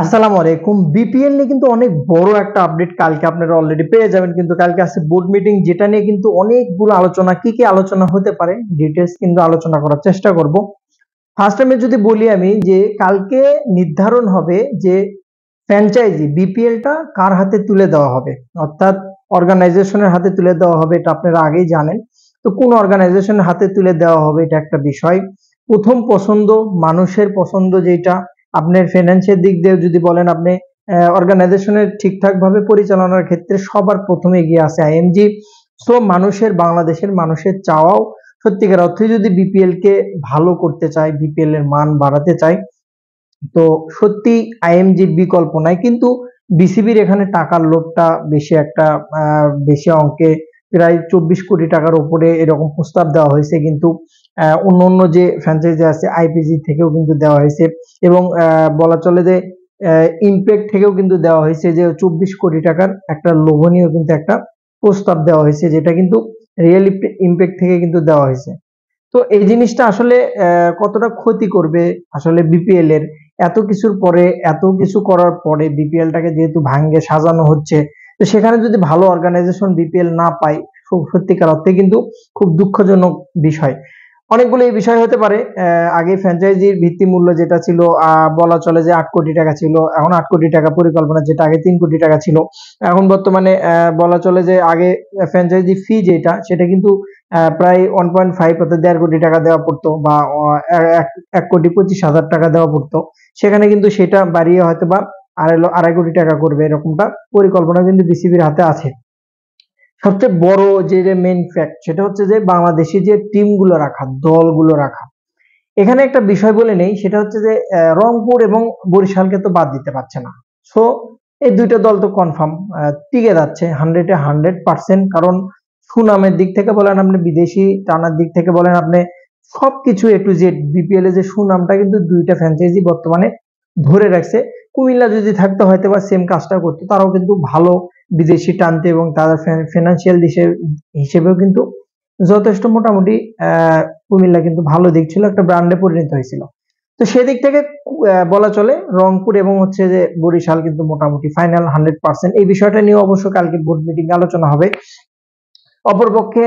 আসসালামু আলাইকুম। বিপিএল নিয়ে কিন্তু অনেক বড় একটা আপডেট কালকে আপনারা অলরেডি পেয়ে যাবেন। কিন্তু কালকে আছে বোর্ড মিটিং, যেটা নিয়ে কিন্তু অনেকগুলো আলোচনা, কি কি আলোচনা হতে পারে ডিটেলস কিন্তু আলোচনা করার চেষ্টা করব। ফার্স্ট টাইমে যদি বলি আমি যে কালকে নির্ধারণ হবে যে ফ্র্যাঞ্চাইজি বিপিএলটা কার হাতে তুলে দেওয়া হবে, অর্থাৎ অর্গানাইজেশনের হাতে তুলে দেওয়া হবে। এটা আপনারা আগেই জানেন। তো কোন অর্গানাইজেশনের হাতে তুলে দেওয়া হবে এটা একটা বিষয়। প্রথম পছন্দ, মানুষের পছন্দ, যেটা আপনার ফিনান্সিয়াল দিক দিয়ে যদি বলেন, আপনি অর্গানাইজেশনের ঠিকঠাক ভাবে পরিচালনার ক্ষেত্রে সবার প্রথমে এগিয়ে আছে আইএমজি। সো মানুষের, বাংলাদেশের মানুষের চাওয়াও, সত্যিকার অর্থে যদি বিপিএল কে ভালো করতে চায়, বিপিএল এর মান বাড়াতে চায়, তো সত্যি আইএমজির বিকল্প নাই। কিন্তু বিসিবির এখানে টাকার লোভটা বেশি, একটা বেশি অঙ্কে, প্রায় 24 কোটি টাকার উপরে এরকম প্রস্তাব দেওয়া হয়েছে। কিন্তু অন্য অন্য যে ফ্র্যাঞ্চাইজি আছে আইপিজি থেকেও কিন্তু দেওয়া হয়েছে, এবং বলা চলে যে ইমপ্যাক্ট থেকেও কিন্তু দেওয়া হয়েছে, যে 24 কোটি টাকার একটা লোভনীয় কিন্তু একটা প্রস্তাব দেওয়া হয়েছে, যেটা কিন্তু রিয়েল ইমপ্যাক্ট থেকে কিন্তু দেওয়া হয়েছে। তো এই জিনিসটা আসলে কতটা ক্ষতি করবে আসলে বিপিএল এর, এত কিছুর পরে, এত কিছু করার পরে বিপিএলটাকে যেহেতু ভাঙ্গে সাজানো হচ্ছে, তো সেখানে যদি ভালো অর্গানাইজেশন বিপিএল না পায়, সত্যিকার অর্থে কিন্তু খুব দুঃখজনক বিষয়। অনেকগুলো এই বিষয় হতে পারে। আগে ফ্র্যাঞ্চাইজির ভিত্তি মূল্য যেটা ছিল, বলা চলে যে 8 কোটি টাকা ছিল, এখন 8 কোটি টাকা পরিকল্পনা, যেটা আগে 3 কোটি টাকা ছিল। এখন বর্তমানে বলা চলে যে আগে ফ্র্যাঞ্চাইজি ফি যেটা, সেটা কিন্তু প্রায় 1.5 অর্থাৎ 1.5 কোটি টাকা দেওয়া পড়তো, বা 1,25,000 টাকা দেওয়া পড়তো। সেখানে কিন্তু সেটা বাড়িয়ে হয়তো বা 2.5 কোটি টাকা করবে, এরকমটা পরিকল্পনা কিন্তু বিসিবির হাতে আছে। সবচেয়ে বড় যে মেইন ফ্যাক্ট, সেটা হচ্ছে যে বাংলাদেশি যে টিমগুলো রাখা, দলগুলো রাখা। এখানে একটা বিষয় বলে নেই, সেটা হচ্ছে যে রংপুর এবং বরিশালকে তো বাদ দিতে পারছে না। সো এই দুইটা দল তো কনফার্ম টিকে যাচ্ছে 100%। কারণ সুনামের দিক থেকে বলেন আপনি, বিদেশি টানার দিক থেকে বলেন আপনি, সবকিছু এ টু জেড বিপিএল এর যে সুনামটা কিন্তু দুইটা ফ্র্যাঞ্চাইজি বর্তমানে ধরে রাখছে। কুমিল্লা যদি থাকতো হয়তো বা সেম কাজটা করতো, তারাও কিন্তু ভালো বিদেশি টানতে, এবং তাদের ফিনান্সিয়াল হিসেবেও কিন্তু যথেষ্ট মোটামুটি কুমিল্লা কিন্তু ভালো দিক ছিল, একটা ব্র্যান্ডে পরিণত হয়েছিল। তো সেদিক থেকে বলা চলে রংপুর এবং হচ্ছে যে বরিশাল কিন্তু মোটামুটি ফাইনাল 100%। এই বিষয়টা নিয়ে অবশ্য কালকে বোর্ড মিটিং আলোচনা হবে। অপরপক্ষে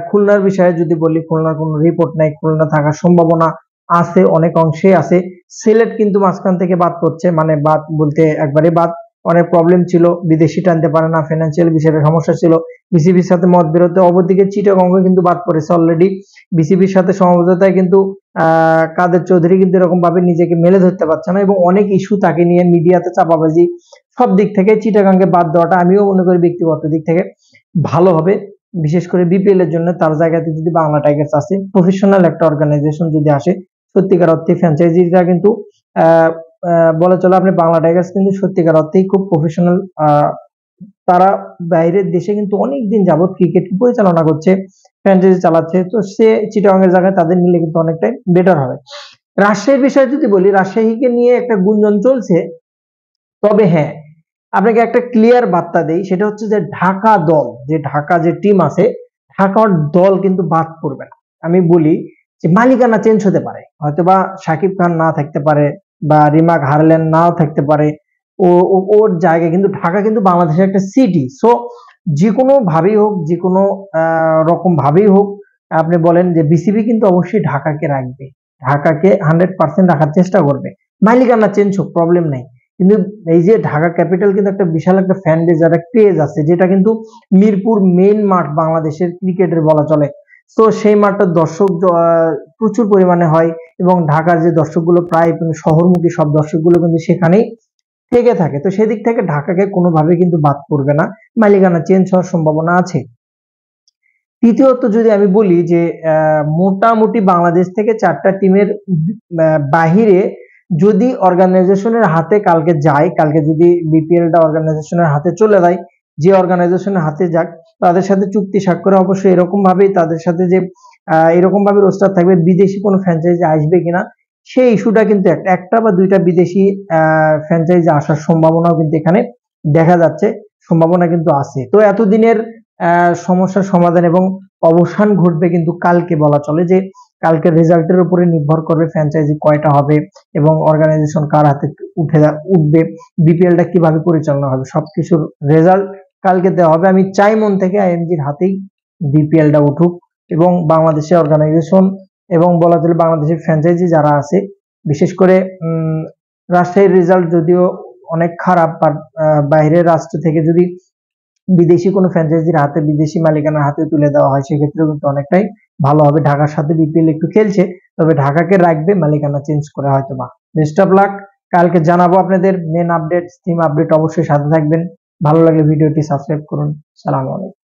খুলনার বিষয়ে যদি বলি, খুলনার কোনো রিপোর্ট নাই, খুলনা থাকার সম্ভাবনা আছে, অনেক অংশে আছে। সিলেট কিন্তু মাঝখান থেকে বাদ পড়ছে, মানে বাদ বলতে একবারে বাদ। অনেক প্রবলেম ছিল, বিদেশি টানতে পারে না, ফিনান্সিয়াল বিষয়ে সমস্যা ছিল, বিসিবির সাথে মতবিরোধ। অপরদিকে চিটাগং কিন্তু বাদ পড়েছে অলরেডি বিসিবির সাথে সমঝোতায়। কিন্তু কাদের চৌধুরী কিন্তু এরকম ভাবে নিজেকে মেলে ধরতে পারছে না, এবং অনেক ইস্যু তাকে নিয়ে, মিডিয়াতে চাপাবাজি, সব দিক থেকে চিটাগাংকে বাদ দেওয়াটা আমিও মনে করি ব্যক্তিগত দিক থেকে ভালো হবে। বিশেষ করে বিপিএল এর জন্য তার জায়গাতে যদি বাংলা টাইগার্স আসে, প্রফেশনাল একটা অর্গানাইজেশন যদি আসে, সত্যিকার অর্থে ফ্র্যাঞ্চাইজিটা কিন্তু আহ বলা চলে আপনি, বাংলা টাইগার্স কিন্তু সত্যিকার অর্থেই খুব প্রফেশনাল। তারা বাইরের দেশে কিন্তু অনেক দিন যাবত ক্রিকেট পরিচালনা করছে, ফ্র্যাঞ্চাইজি চালাচ্ছে। তো সে চিটাগাং এর জায়গায় তাদের নিলে কিন্তু অনেকটাই বেটার হবে। রাজশাহীর বিষয়ে যদি বলি, রাজশাহীকে নিয়ে একটা গুঞ্জন চলছে। তবে হ্যাঁ, আপনাকে একটা ক্লিয়ার বার্তা দেই, সেটা হচ্ছে যে ঢাকা দল, যে ঢাকা যে টিম আছে, ঢাকার দল কিন্তু বাদ পড়বে না। আমি বলি যে মালিকানা চেঞ্জ হতে পারে, হয়তোবা শাকিব খান না থাকতে পারে, বা রিমাক হারলেন নাও থাকতে পারে, ওর জায়গায় কিন্তু ঢাকা কিন্তু বাংলাদেশের একটা সিটি। সো যে কোনো ভাবেই হোক, যে কোনো রকম ভাবেই হোক, আপনি বলেন যে বিসিবি কিন্তু অবশ্যই ঢাকাকে রাখবে, ঢাকাকে 100% রাখার চেষ্টা করবে। মালিকানা চেঞ্জ হোক, প্রবলেম নাই। কিন্তু এই যে ঢাকা ক্যাপিটাল কিন্তু একটা বিশাল একটা ফ্যান বেজ, একটা ক্রেজ আছে, যেটা কিন্তু মিরপুর মেইন মাঠ বাংলাদেশের ক্রিকেটের বলা চলে। তো সেই মাঠটার দর্শক প্রচুর পরিমাণে হয়, এবং ঢাকার যে দর্শকগুলো প্রায় শহরমুখী সব দর্শকগুলো কিন্তু সেখানেই থেকে থাকে। তো সেদিক থেকে ঢাকাকে কোনোভাবে কিন্তু বাদ পড়বে না, মালিকানা চেঞ্জ হওয়ার সম্ভাবনা আছে। তৃতীয়ত যদি আমি বলি যে মোটামুটি বাংলাদেশ থেকে 4টা টিমের বাহিরে যদি অর্গানাইজেশনের হাতে কালকে যায়, কালকে যদি বিপিএলটা অর্গানাইজেশনের হাতে চলে যায়, যে অর্গানাইজেশনের হাতে যাক, তাদের সাথে চুক্তি স্বাক্ষরে অবশ্যই এরকম ভাবেই তাদের সাথে যে এরকম ভাবে রোস্টার থাকবে, বিদেশি কোনো ফ্র্যাঞ্চাইজি আসবে কিনা সেই ইস্যুটা কিন্তু একটা বা দুইটা বিদেশি ফ্র্যাঞ্চাইজি আসার সম্ভাবনাও কিন্তু এখানে দেখা যাচ্ছে, সম্ভাবনা কিন্তু আছে। তো এতদিনের সমস্যার সমাধান এবং অবসান ঘটবে কিন্তু কালকে, বলা চলে যে কালকের রেজাল্টের উপরে নির্ভর করবে ফ্র্যাঞ্চাইজি কয়টা হবে এবং অর্গানাইজেশন কার হাতে উঠবে, বিপিএলটা কিভাবে পরিচালনা হবে, সবকিছুর রেজাল্ট কালকে দেওয়া হবে। আমি চাই মন থেকে আইএমজির হাতেই বিপিএলটা উঠুক এবং বাংলাদেশের অর্গানাইজেশন এবং বলা চলে বাংলাদেশের ফ্র্যাঞ্চাইজি যারা আছে, বিশেষ করে রাজশাহীর রেজাল্ট যদিও অনেক খারাপ, বাট বাইরের রাষ্ট্র থেকে যদি বিদেশি কোনো ফ্র্যাঞ্চাইজির হাতে, বিদেশি মালিকানার হাতে তুলে দেওয়া হয়, সেক্ষেত্রে কিন্তু অনেকটাই ভালো হবে। ঢাকার সাথে বিপিএল একটু খেলছে, তবে ঢাকাকে রাখবে, মালিকানা চেঞ্জ করে হয়তো বা। বেস্ট অফ লাক, কালকে জানাবো আপনাদের মেন আপডেট, টিম আপডেট। অবশ্যই সাথে থাকবেন। ভালো লাগলে ভিডিওটি সাবস্ক্রাইব করুন। সালাম আলাইকুম।